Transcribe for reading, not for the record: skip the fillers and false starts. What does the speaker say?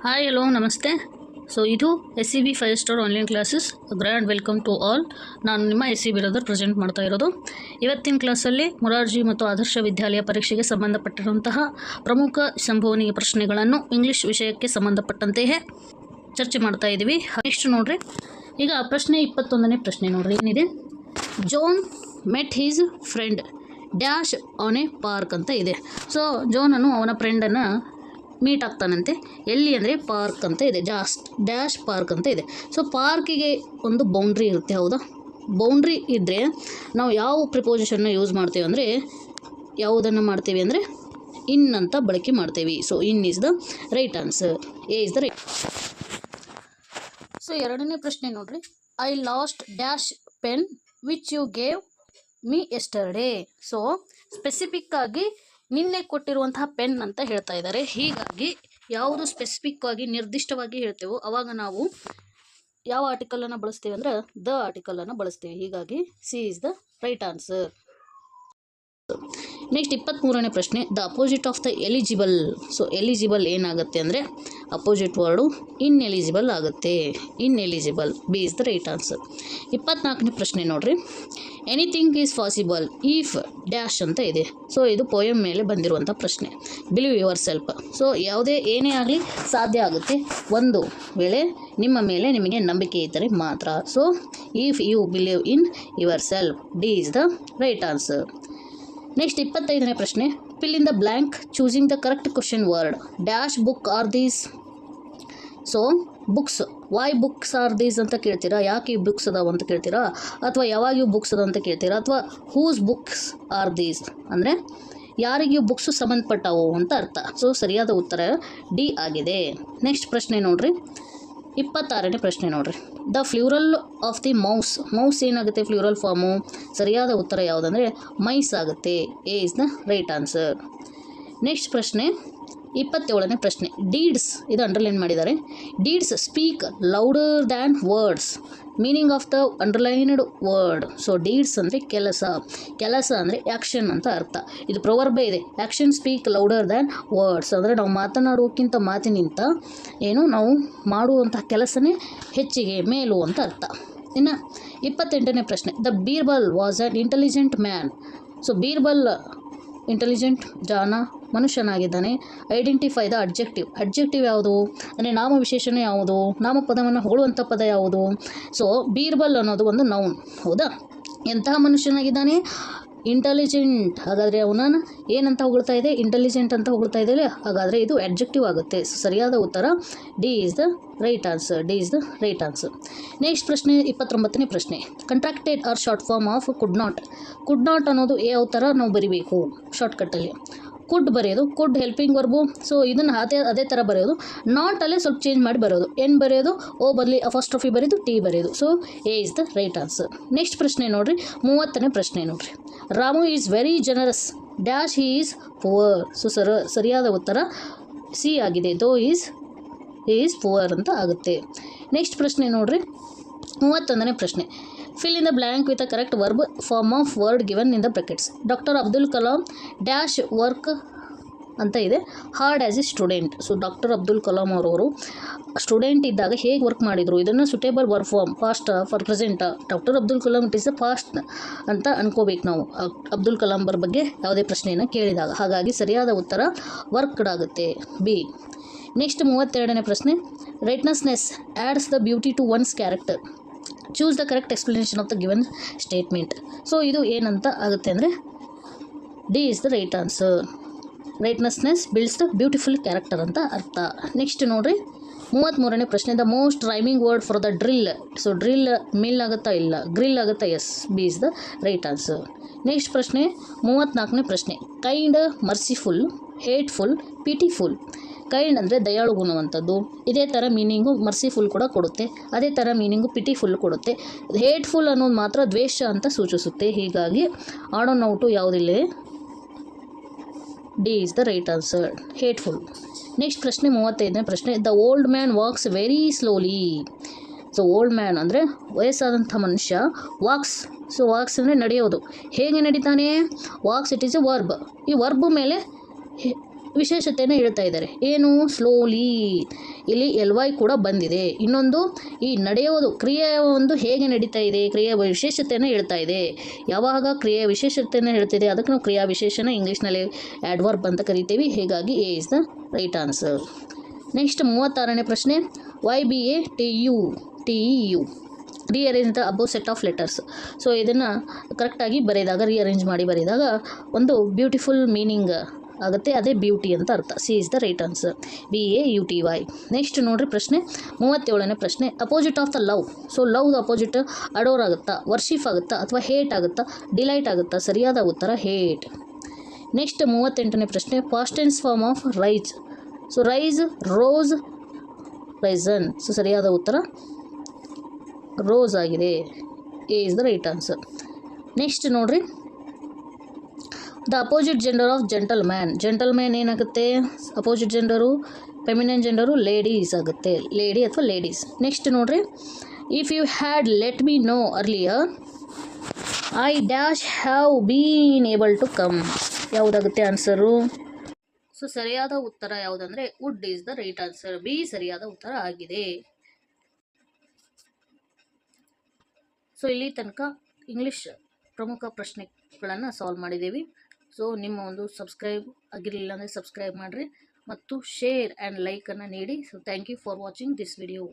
Hi hello ನಮಸ್ತೆ. ಇದು SCB 5 star online classes grand welcome to all. ನಾನು ನಿಮ್ಮ SCB ಬ್ರದರ್ ಪ್ರೆಸೆಂಟ್ ಮಾಡ್ತಾ ಇರೋದು. ಇವತ್ತಿನ ಕ್ಲಾಸಲ್ಲಿ ಮೊರಾರ್ಜಿ ಮತ್ತು ಆದರ್ಶ ವಿದ್ಯಾಲಯ ಪರೀಕ್ಷೆಗೆ ಸಂಬಂಧಪಟ್ಟಿರುವಂತಹ ಪ್ರಮುಖ ಸಂಭವನೀಯ ಪ್ರಶ್ನೆಗಳನ್ನು ಇಂಗ್ಲೀಷ್ ವಿಷಯಕ್ಕೆ ಸಂಬಂಧಪಟ್ಟಂತೆಯೇ ಚರ್ಚೆ ಮಾಡ್ತಾ ಇದ್ದೀವಿ. ನೆಕ್ಸ್ಟ್ ನೋಡ್ರಿ, ಈಗ ಪ್ರಶ್ನೆ 21ನೇ ಪ್ರಶ್ನೆ ನೋಡ್ರಿ ಏನಿದೆ. John met his friend dash on a park ಅಂತ ಇದೆ. ಜೋನನು ಅವನ ಫ್ರೆಂಡನ್ನು ಮೀಟ್ ಆಗ್ತಾನಂತೆ. ಎಲ್ಲಿ ಅಂದರೆ ಪಾರ್ಕ್ ಅಂತ ಇದೆ, ಡ್ಯಾಶ್ ಪಾರ್ಕ್ ಅಂತ ಇದೆ. ಪಾರ್ಕಿಗೆ ಒಂದು ಬೌಂಡ್ರಿ ಇರುತ್ತೆ, ಹೌದಾ? ಬೌಂಡ್ರಿ ಇದ್ದರೆ ನಾವು ಯಾವ ಪ್ರಿಪೋಸಿಷನ್ನ ಯೂಸ್ ಮಾಡ್ತೀವಿ ಅಂದರೆ, ಯಾವುದನ್ನು ಮಾಡ್ತೀವಿ ಅಂದರೆ ಇನ್ ಅಂತ ಬಳಕೆ ಮಾಡ್ತೀವಿ. In is the right answer. A is the right. ಎರಡನೇ ಪ್ರಶ್ನೆ ನೋಡ್ರಿ. I lost dash pen which you gave me yesterday. Specific ಆಗಿ ನಿನ್ನೆ ಕೊಟ್ಟಿರುವಂತಹ ಪೆನ್ ಅಂತ ಹೇಳ್ತಾ ಇದ್ದಾರೆ. ಹೀಗಾಗಿ ಯಾವುದು ಸ್ಪೆಸಿಫಿಕ್ ಆಗಿ ನಿರ್ದಿಷ್ಟವಾಗಿ ಹೇಳ್ತೇವೋ ಅವಾಗ ನಾವು ಯಾವ ಆರ್ಟಿಕಲನ್ನು ಬಳಸ್ತೀವಿ ಅಂದರೆ ದ ಆರ್ಟಿಕಲನ್ನು ಬಳಸ್ತೀವಿ. ಹೀಗಾಗಿ C is the right answer. Next 23ನೇ ಪ್ರಶ್ನೆ. The opposite of the eligible. Eligible ಏನಾಗುತ್ತೆ ಅಂದರೆ ಅಪೋಸಿಟ್ ವರ್ಡು ಇನ್ಎಲಿಜಿಬಲ್ ಆಗುತ್ತೆ. Ineligible. B is the right answer. 24ನೇ ಪ್ರಶ್ನೆ ನೋಡ್ರಿ. Anything is possible if dash ಅಂತ ಇದೆ. ಇದು ಪೋಯಮ್ ಮೇಲೆ ಬಂದಿರುವಂಥ ಪ್ರಶ್ನೆ. Believe yourself. ಯಾವುದೇ ಏನೇ ಆಗಲಿ ಸಾಧ್ಯ ಆಗುತ್ತೆ ಒಂದು ವೇಳೆ ನಿಮ್ಮ ಮೇಲೆ ನಿಮಗೆ ನಂಬಿಕೆ ಇದ್ದರೆ ಮಾತ್ರ. If you believe in yourself. D is the right answer. Next 25ನೇ ಪ್ರಶ್ನೆ. Fill in the blank choosing the correct question word. Dash book are these. Books. Why books are these ಅಂತ ಕೇಳ್ತೀರಾ, ಯಾಕೆ ಈ ಬುಕ್ಸ್ ಅದಾವ ಅಂತ ಕೇಳ್ತೀರಾ, ಅಥವಾ ಯಾವಾಗ ಇವು ಬುಕ್ಸ್ ಅದಾವ ಅಂತ ಕೇಳ್ತೀರಾ, ಅಥವಾ ಹೂಸ್ ಬುಕ್ಸ್ ಆರ್ ದೀಸ್ ಅಂದರೆ ಯಾರಿಗೆ ಇವು ಬುಕ್ಸು ಸಂಬಂಧಪಟ್ಟವು ಅಂತ ಅರ್ಥ. ಸರಿಯಾದ ಉತ್ತರ ಡಿ ಆಗಿದೆ. ನೆಕ್ಸ್ಟ್ ಪ್ರಶ್ನೆ ನೋಡ್ರಿ. 26ನೇ ಪ್ರಶ್ನೆ ನೋಡ್ರಿ. ದ ಫ್ಲೂರಲ್ ಆಫ್ ದಿ ಮೌಸ್ ಏನಾಗುತ್ತೆ ಫ್ಲೂರಲ್ ಫಾರ್ಮು? ಸರಿಯಾದ ಉತ್ತರ ಯಾವುದಂದರೆ ಮೈಸ್ ಆಗುತ್ತೆ. A is the right answer. Next ಪ್ರಶ್ನೆ 27ನೇ ಪ್ರಶ್ನೆ. ಡೀಡ್ಸ್, ಇದು ಅಂಡರ್ಲೈನ್ ಮಾಡಿದ್ದಾರೆ. Deeds speak louder than words. Meaning of the underlined word. Deeds ಅಂದರೆ ಕೆಲಸ ಅಂದರೆ ಆ್ಯಕ್ಷನ್ ಅಂತ ಅರ್ಥ. ಇದು ಪ್ರೊವರ್ಬೇ ಇದೆ. Action speak louder than words ಅಂದರೆ ನಾವು ಮಾತನಾಡುವಕ್ಕಿಂತ ಮಾತಿನಿಂದ ನಾವು ಮಾಡುವಂಥ ಕೆಲಸನೇ ಹೆಚ್ಚಿಗೆ ಮೇಲು ಅಂತ ಅರ್ಥ. ಇನ್ನು 28ನೇ ಪ್ರಶ್ನೆ. The Birbal was an intelligent man. Birbal intelligent ಮನುಷ್ಯನಾಗಿದ್ದಾನೆ. ಐಡೆಂಟಿಫೈ ದ ಅಡ್ಜೆಕ್ಟಿವ್ ಯಾವುದು ಅಂದರೆ ನಾಮವಿಶೇಷಣ ಯಾವುದು, ನಾಮಪದವನ್ನು ಹೊಗಳುವಂಥ ಪದ ಯಾವುದು? ಬೀರ್ಬಲ್ ಅನ್ನೋದು ಒಂದು ನೌನ್, ಹೌದಾ? ಎಂತಹ ಮನುಷ್ಯನಾಗಿದ್ದಾನೆ? ಇಂಟೆಲಿಜೆಂಟ್. ಹಾಗಾದರೆ ಅವನನ್ನು ಏನಂತ ಹೊಗಳ್ತಾ ಇದೆ? ಇಂಟೆಲಿಜೆಂಟ್ ಅಂತ ಹೊಗಳ್ತಾ ಇದೆ. ಹಾಗಾದರೆ ಇದು ಅಡ್ಜೆಕ್ಟಿವ್ ಆಗುತ್ತೆ. ಸರಿಯಾದ ಉತ್ತರ D is the right answer. D is the right answer. Next ಪ್ರಶ್ನೆ 29ನೇ ಪ್ರಶ್ನೆ. Contracted or short form of could not ಅನ್ನೋದು ಯಾವ ಥರ ನಾವು ಬರಿಬೇಕು ಶಾರ್ಟ್ಕಟ್ಟಲ್ಲಿ? ಕುಡ್ ಬರೆಯೋದು, ಕುಡ್ ಹೆಲ್ಪಿಂಗ್ ವರ್ಬು. ಇದನ್ನು ಅದೇ ಥರ ಬರೆಯೋದು. ನಾಟಲ್ಲೇ ಸ್ವಲ್ಪ ಚೇಂಜ್ ಮಾಡಿ ಬರೋದು. ಎನ್ ಬರೆಯೋದು, ಓ ಬದಲಿ ಅಫಾಸ್ಟ್ರಫಿ ಬರೆಯೋದು, ಟಿ ಬರೆಯೋದು. A is the right answer. Next ಪ್ರಶ್ನೆ ನೋಡ್ರಿ. 30ನೇ ಪ್ರಶ್ನೆ ನೋಡ್ರಿ. Ramu is very generous dash he is poor. ಸರಿಯಾದ ಉತ್ತರ ಸಿ ಆಗಿದೆ. ದೋ ಈಸ್ ಪುವರ್ ಅಂತ ಆಗುತ್ತೆ. ನೆಕ್ಸ್ಟ್ ಪ್ರಶ್ನೆ ನೋಡ್ರಿ. 31ನೇ ಪ್ರಶ್ನೆ. Fill in the blank with a correct verb form of word given in the brackets. Doctor Abdul Kalam dash work ಅಂತ ಇದೆ hard as a student. Doctor Abdul Kalam ಅವರವರು ಸ್ಟೂಡೆಂಟ್ ಇದ್ದಾಗ ಹೇಗೆ ವರ್ಕ್ ಮಾಡಿದರು, ಇದನ್ನು suitable work form past for present. Doctor Abdul Kalam it is the past ಅಂತ ಅನ್ಕೋಬೇಕು ನಾವು ಅಬ್ದುಲ್ ಕಲಾಂ ಅವರ ಬಗ್ಗೆ ಯಾವುದೇ ಪ್ರಶ್ನೆಯನ್ನು ಕೇಳಿದಾಗ. ಹಾಗಾಗಿ ಸರಿಯಾದ ಉತ್ತರ ವರ್ಕ್ಡ್ ಆಗುತ್ತೆ, ಬಿ. ನೆಕ್ಸ್ಟ್ 32ನೇ ಪ್ರಶ್ನೆ. Righteousness adds the beauty to one's character. Choose the correct explanation of the given statement. ಇದು ಏನಂತ ಆಗುತ್ತೆ ಅಂದರೆ D is the right answer. Righteousness builds the beautiful character ಅಂತ ಅರ್ಥ. ನೆಕ್ಸ್ಟ್ ನೋಡ್ರಿ. 33ನೇ ಪ್ರಶ್ನೆ. The most rhyming word for the drill. Drill mill ಆಗುತ್ತಾ? ಇಲ್ಲ. ಗ್ರಿಲ್ ಆಗುತ್ತಾ? Yes. B is the right answer. Next ಪ್ರಶ್ನೆ 34ನೇ ಪ್ರಶ್ನೆ. Kind, merciful, hateful, pitiful. Kind ಅಂದರೆ ದಯಾಳು ಗುಣವಂಥದ್ದು. ಇದೇ ಥರ ಮೀನಿಂಗು ಮರ್ಸಿಫುಲ್ ಕೂಡ ಕೊಡುತ್ತೆ. ಅದೇ ಥರ ಮೀನಿಂಗು ಪಿಟಿಫುಲ್ ಕೊಡುತ್ತೆ. ಹೇಟ್ಫುಲ್ ಅನ್ನೋದು ಮಾತ್ರ ದ್ವೇಷ ಅಂತ ಸೂಚಿಸುತ್ತೆ. ಹೀಗಾಗಿ ಆಡೋನ್ ಔಟು ಯಾವುದಿಲ್ಲ. D is the right answer. Hateful. Next ಪ್ರಶ್ನೆ 35ನೇ ಪ್ರಶ್ನೆ. The old man walks very slowly. Old man ಅಂದರೆ ವಯಸ್ಸಾದಂಥ ಮನುಷ್ಯ. ವಾಕ್ಸ್ ಅಂದರೆ ನಡೆಯೋದು. ಹೇಗೆ ನಡೀತಾನೆ? Walks it is a verb. ಈ ವರ್ಬ್ ಮೇಲೆ ವಿಶೇಷತೆಯನ್ನು ಹೇಳ್ತಾ ಇದ್ದಾರೆ. ಏನು? ಸ್ಲೋಲಿ. ಇಲ್ಲಿ ಎಲ್ ವೈ ಕೂಡ ಬಂದಿದೆ. ಇನ್ನೊಂದು ಈ ನಡೆಯೋದು ಕ್ರಿಯೆಯ ಒಂದು ಹೇಗೆ ನಡೀತಾ ಇದೆ, ಕ್ರಿಯೆಯ ವಿಶೇಷತೆಯನ್ನು ಹೇಳ್ತಾ ಇದೆ. ಯಾವಾಗ ಕ್ರಿಯೆಯ ವಿಶೇಷತೆಯನ್ನು ಹೇಳ್ತಿದೆ ಅದಕ್ಕೆ ನಾವು ಕ್ರಿಯಾ ವಿಶೇಷಣ ಇಂಗ್ಲೀಷ್ನಲ್ಲಿ ಆ್ಯಡ್ವರ್ಬ್ ಅಂತ ಕರಿತೀವಿ. ಹೀಗಾಗಿ A is the right answer. Next 36ನೇ ಪ್ರಶ್ನೆ. YBATU rearrange the above set of letters. So ಇದನ್ನು ಕರೆಕ್ಟಾಗಿ ಬರೆದಾಗ, ರೀಅರೇಂಜ್ ಮಾಡಿ ಬರೆದಾಗ ಒಂದು ಬ್ಯೂಟಿಫುಲ್ ಮೀನಿಂಗ್ ಆಗುತ್ತೆ. ಅದೇ ಬ್ಯೂಟಿ ಅಂತ ಅರ್ಥ. C is the right answer. BAUTY. Next ನೋಡ್ರಿ ಪ್ರಶ್ನೆ 37ನೇ ಪ್ರಶ್ನೆ. Opposite of the love. So love opposite adore ಆಗುತ್ತಾ, ವರ್ಷಿಪ್ ಆಗುತ್ತಾ, ಅಥವಾ ಹೇಟ್ ಆಗುತ್ತಾ, ಡಿಲೈಟ್ ಆಗುತ್ತಾ? ಸರಿಯಾದ ಉತ್ತರ ಹೇಟ್. ನೆಕ್ಸ್ಟ್ 38ನೇ ಪ್ರಶ್ನೆ. Past tense form of rise. So rise, rose, risen. So ಸರಿಯಾದ ಉತ್ತರ ರೋಸ್ ಆಗಿದೆ. A is the right answer. Next ನೋಡ್ರಿ, the opposite gender of gentleman. Gentleman ಏನಾಗುತ್ತೆ? Opposite gender, feminine gender ladies ಆಗುತ್ತೆ. ಲೇಡಿ ಅಥವಾ ladies. Next ನೋಡ್ರಿ, if you had let me know earlier I dash have been able to come. ಯಾವುದಾಗುತ್ತೆ answer? So ಸರಿಯಾದ ಉತ್ತರ ಯಾವುದಂದರೆ would is the right answer. B ಸರಿಯಾದ ಉತ್ತರ ಆಗಿದೆ. ಸೊ ಇಲ್ಲಿ ತನಕ ಇಂಗ್ಲೀಷ್ ಪ್ರಮುಖ ಪ್ರಶ್ನೆಗಳನ್ನು ಸಾಲ್ವ್ ಮಾಡಿದ್ದೀವಿ. ಸೊ ನಿಮ್ಮ ಒಂದು ಸಬ್ಸ್ಕ್ರೈಬ್ ಆಗಿರಲಿಲ್ಲ ಅಂದರೆ ಸಬ್ಸ್ಕ್ರೈಬ್ ಮಾಡಿರಿ ಮತ್ತು ಶೇರ್ ಆ್ಯಂಡ್ ಲೈಕನ್ನು ನೀಡಿ. So thank you for watching this video.